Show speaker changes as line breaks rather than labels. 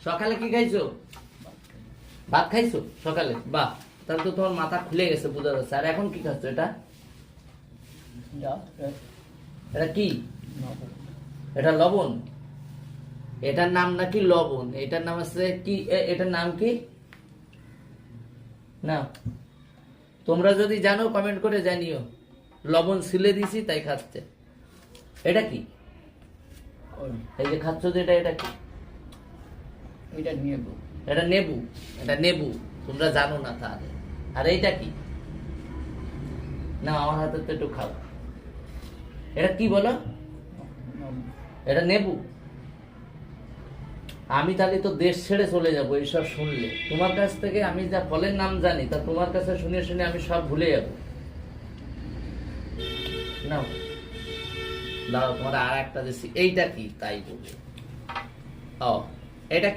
সকালে কি খাইছো? ভাত খাইছো সকালে? বাহ, তাহলে তো তোমার মাথা খুলে গেছে বোঝা যাচ্ছে। আর এখন কি খাচ্ছ? এটা এটা কি? এটা লবণ? এটার নাম নাকি লবণ? এটার নাম আছে কি? এটার নাম কি? না, তোমরা যদি জানো কমেন্ট করে জানিও। লবণ সিলে দিছি তাই খাচ্ছে। এটা কি? এই যে খাচ্ছ যেটা, এটা কি?
এটা নেবো।
এটা নেবু। এটা নেবু, তোমরা জানো না তাহলে। আর এইটা কি? না, আমার হাতে তো একটু খাও। এটা কি বলো? এটা নেবু। আমি তাহলে তো দেশ ছেড়ে চলে যাবো এইসব শুনলে। তোমার কাছ থেকে আমি যা ফলের নাম জানি তা তোমার কাছে শুনে শুনে আমি সব ভুলে যাবো। নাও দাও, তোমার আর একটা দিচ্ছি। এইটা কি তাই বলবে। ও, এটা